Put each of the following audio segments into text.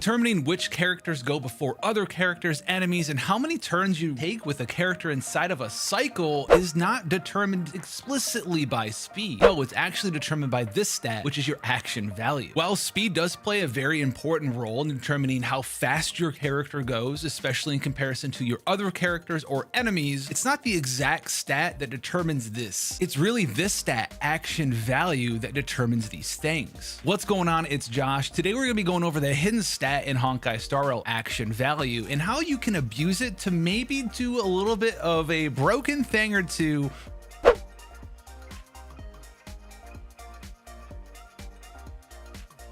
Determining which characters go before other characters, enemies, and how many turns you take with a character inside of a cycle is not determined explicitly by speed. No, it's actually determined by this stat, which is your action value. While speed does play a very important role in determining how fast your character goes, especially in comparison to your other characters or enemies, it's not the exact stat that determines this. It's really this stat, action value, that determines these things. What's going on? It's Josh. Today we're going to be going over the hidden stat in Honkai Star Rail, action value, and how you can abuse it to maybe do a little bit of a broken thing or two.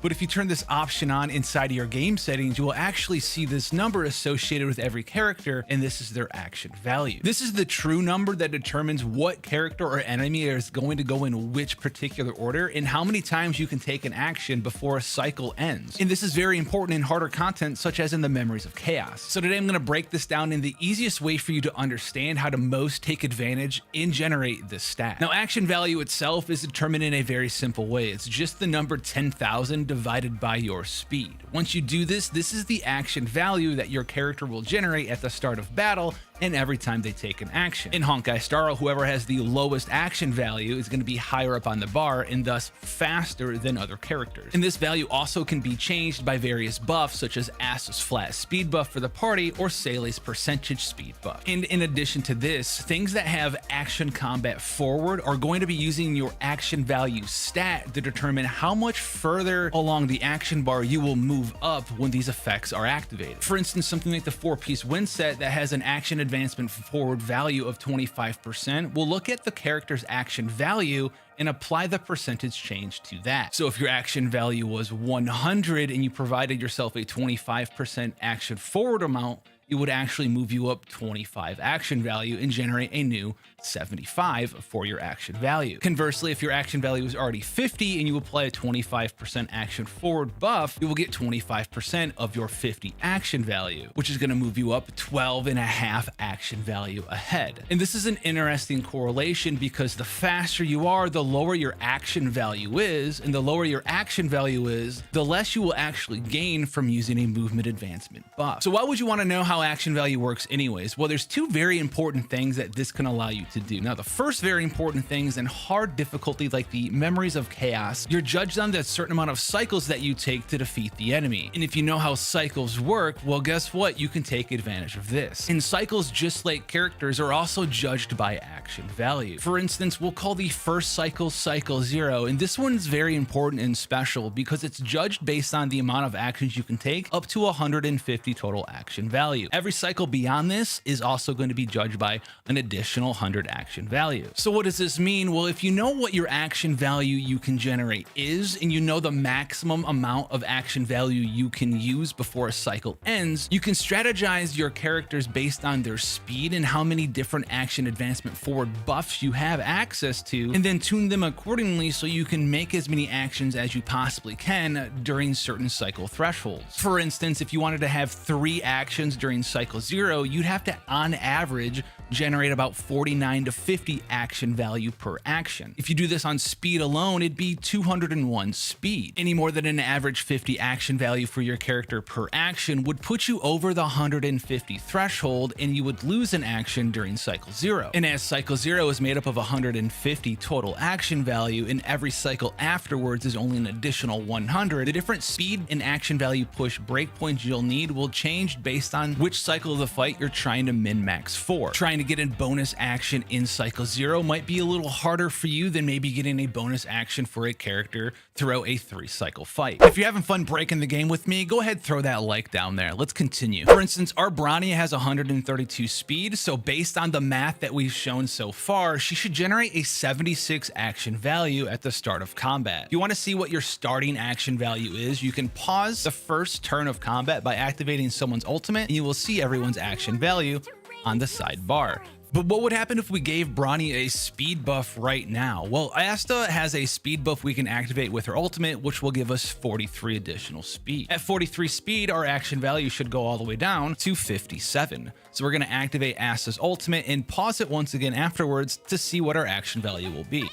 But if you turn this option on inside of your game settings, you will actually see this number associated with every character, and this is their action value. This is the true number that determines what character or enemy is going to go in which particular order and how many times you can take an action before a cycle ends. And this is very important in harder content, such as in the Memories of Chaos. So today I'm going to break this down in the easiest way for you to understand how to most take advantage and generate this stat. Now, action value itself is determined in a very simple way. It's just the number 10,000 divided by your speed. Once you do this, this is the action value that your character will generate at the start of battle and every time they take an action. In Honkai Star Rail, whoever has the lowest action value is going to be higher up on the bar and thus faster than other characters. And this value also can be changed by various buffs, such as Asa's flat speed buff for the party or Sele's percentage speed buff. And in addition to this, things that have action combat forward are going to be using your action value stat to determine how much further along the action bar you will move up when these effects are activated. For instance, something like the 4-piece win set that has an action advancement forward value of 25% will look at the character's action value and apply the percentage change to that. So if your action value was 100 and you provided yourself a 25% action forward amount, it would actually move you up 25 action value and generate a new 75 for your action value. Conversely, if your action value is already 50 and you apply a 25% action forward buff, you will get 25% of your 50 action value, which is going to move you up 12.5 action value ahead. And this is an interesting correlation because the faster you are, the lower your action value is, and the lower your action value is, the less you will actually gain from using a movement advancement buff. So why would you want to know how action value works anyways? Well, there's two very important things that this can allow you to do. Now, the first very important thing is in hard difficulty like the Memories of Chaos, you're judged on the certain amount of cycles that you take to defeat the enemy. And if you know how cycles work, well, guess what? You can take advantage of this. And cycles, just like characters, are also judged by action value. For instance, we'll call the first cycle Cycle 0, and this one's very important and special because it's judged based on the amount of actions you can take up to 150 total action value. Every cycle beyond this is also going to be judged by an additional 100 action value. So what does this mean? Well, if you know what your action value you can generate is, and you know the maximum amount of action value you can use before a cycle ends, you can strategize your characters based on their speed and how many different action advancement forward buffs you have access to, and then tune them accordingly so you can make as many actions as you possibly can during certain cycle thresholds. For instance, if you wanted to have 3 actions during cycle 0, you'd have to, on average, generate about 49 to 50 action value per action. If you do this on speed alone, it'd be 201 speed. Any more than an average 50 action value for your character per action would put you over the 150 threshold, and you would lose an action during cycle 0. And as cycle 0 is made up of 150 total action value, and every cycle afterwards is only an additional 100, the different speed and action value push breakpoints you'll need will change based on which cycle of the fight you're trying to min-max for. Trying to get a bonus action in cycle 0 might be a little harder for you than maybe getting a bonus action for a character throughout a 3-cycle fight. If you're having fun breaking the game with me, go ahead, throw that like down there. Let's continue. For instance, our Bronny has 132 speed, so based on the math that we've shown so far, she should generate a 76 action value at the start of combat. If you want to see what your starting action value is, you can pause the first turn of combat by activating someone's ultimate, and you will see everyone's action value on the sidebar. But what would happen if we gave Bronny a speed buff right now? Well, Asta has a speed buff we can activate with her ultimate, which will give us 43 additional speed. At 43 speed, our action value should go all the way down to 57. So we're going to activate Asta's ultimate and pause it once again afterwards to see what our action value will be.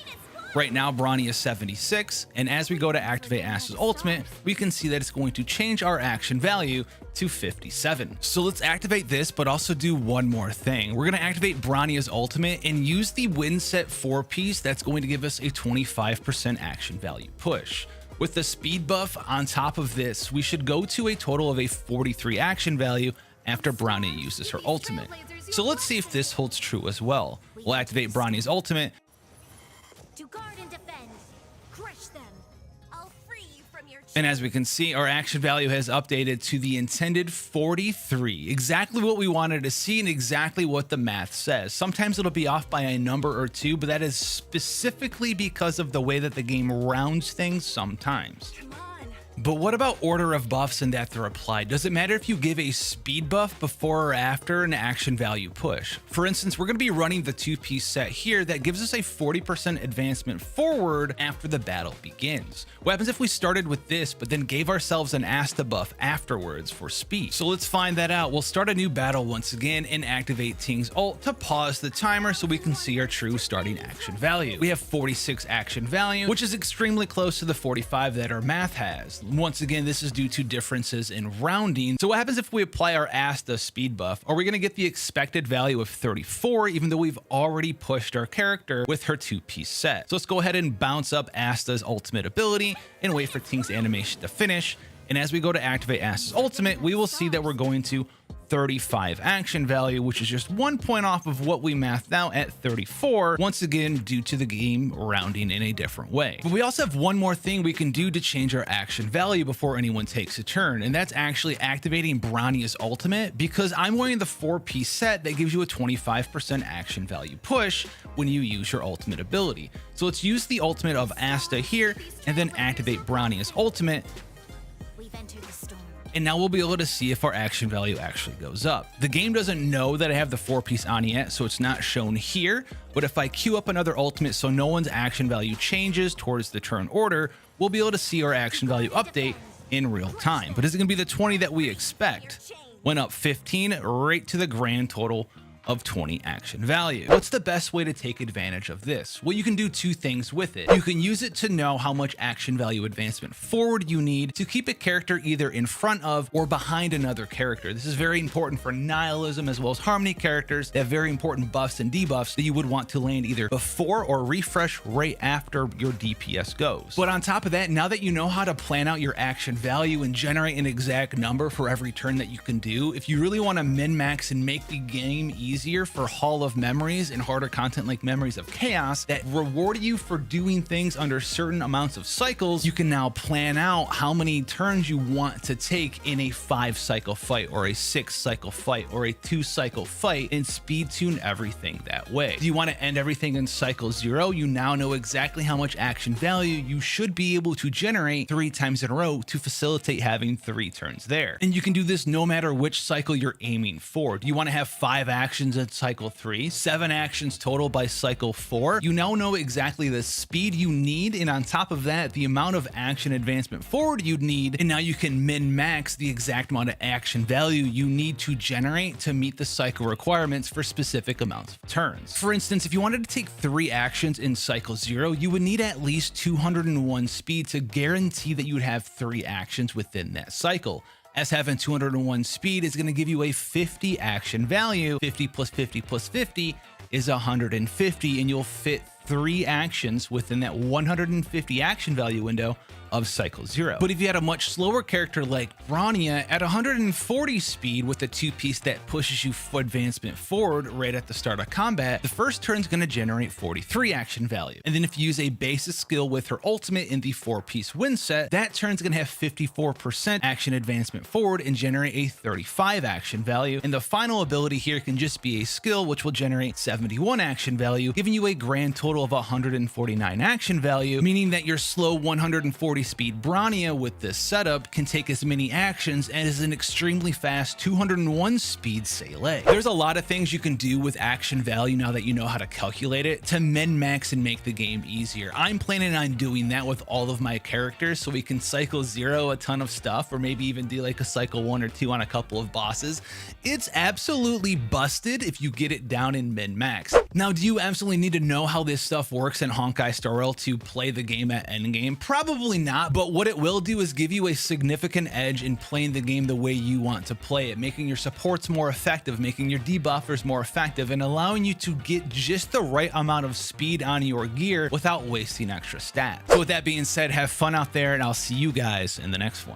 Right now, Bronny is 76, and as we go to activate Asta's ultimate, we can see that it's going to change our action value to 57. So let's activate this, but also do one more thing. We're gonna activate Bronny's ultimate and use the win set 4-piece that's going to give us a 25% action value push. With the speed buff on top of this, we should go to a total of a 43 action value after Bronny uses her ultimate. So let's see if this holds true as well. We'll activate Bronny's ultimate. To guard and defend, crush them. I'll free you from your And as we can see, our action value has updated to the intended 43, exactly what we wanted to see and exactly what the math says. Sometimes it'll be off by a number or two, but that is specifically because of the way that the game rounds things sometimes. Come on. But what about order of buffs and that they're applied? Does it matter if you give a speed buff before or after an action value push? For instance, we're going to be running the 2-piece set here that gives us a 40% advancement forward after the battle begins. What happens if we started with this but then gave ourselves an Asta buff afterwards for speed? So let's find that out. We'll start a new battle once again and activate Ting's ult to pause the timer so we can see our true starting action value. We have 46 action value, which is extremely close to the 45 that our math has. Once again, this is due to differences in rounding. So what happens if we apply our Asta speed buff? Are we going to get the expected value of 34 even though we've already pushed our character with her 2-piece set? So let's go ahead and bounce up Asta's ultimate ability and wait for Ting's animation to finish. And as we go to activate Asta's ultimate, we will see that we're going to 35 action value, which is just 1 point off of what we mathed out at 34, once again due to the game rounding in a different way. But we also have one more thing we can do to change our action value before anyone takes a turn, and that's actually activating Bronny's ultimate, because I'm wearing the 4-piece set that gives you a 25% action value push when you use your ultimate ability. So let's use the ultimate of Asta here and then activate Bronny's ultimate. We've entered the storm. And now we'll be able to see if our action value actually goes up. The game doesn't know that I have the 4-piece on yet, so it's not shown here. But if I queue up another ultimate so no one's action value changes towards the turn order, we'll be able to see our action value update in real time. But is it going to be the 20 that we expect? Went up 15 right to the grand total of 20 action value. What's the best way to take advantage of this? Well, you can do two things with it. You can use it to know how much action value advancement forward you need to keep a character either in front of or behind another character. This is very important for nihilism as well as harmony characters that have very important buffs and debuffs that you would want to land either before or refresh right after your DPS goes. But on top of that, now that you know how to plan out your action value and generate an exact number for every turn that you can do, if you really want to min-max and make the game easier for Hall of Memories and harder content like Memories of Chaos that reward you for doing things under certain amounts of cycles, you can now plan out how many turns you want to take in a 5-cycle fight or a 6-cycle fight or a 2-cycle fight and speed tune everything that way. Do you want to end everything in cycle 0? You now know exactly how much action value you should be able to generate 3 times in a row to facilitate having 3 turns there. And you can do this no matter which cycle you're aiming for. Do you want to have 5 actions at cycle 3, 7 actions total by cycle 4? You now know exactly the speed you need, and on top of that, the amount of action advancement forward you'd need, and now you can min-max the exact amount of action value you need to generate to meet the cycle requirements for specific amounts of turns. For instance, if you wanted to take 3 actions in cycle 0, you would need at least 201 speed to guarantee that you would have 3 actions within that cycle. As having 201 speed is going to give you a 50 action value. 50 plus 50 plus 50 is 150, and you'll fit 3 actions within that 150 action value window of cycle 0. But if you had a much slower character like Bronya at 140 speed with a 2-piece that pushes you advancement forward right at the start of combat, the first turn is going to generate 43 action value. And then if you use a basic skill with her ultimate in the 4-piece win set, that turn's going to have 54% action advancement forward and generate a 35 action value. And the final ability here can just be a skill which will generate 71 action value, giving you a grand total of 149 action value, meaning that your slow 140 240 speed Bronya with this setup can take as many actions as an extremely fast 201 speed Seele. There's a lot of things you can do with action value now that you know how to calculate it to min-max and make the game easier. I'm planning on doing that with all of my characters so we can cycle 0 a ton of stuff, or maybe even do like a cycle 1 or 2 on a couple of bosses. It's absolutely busted if you get it down in min-max. Now, do you absolutely need to know how this stuff works in Honkai Star Rail to play the game at endgame? Probably not, but what it will do is give you a significant edge in playing the game the way you want to play it, making your supports more effective, making your debuffers more effective, and allowing you to get just the right amount of speed on your gear without wasting extra stats. So with that being said, have fun out there, and I'll see you guys in the next one.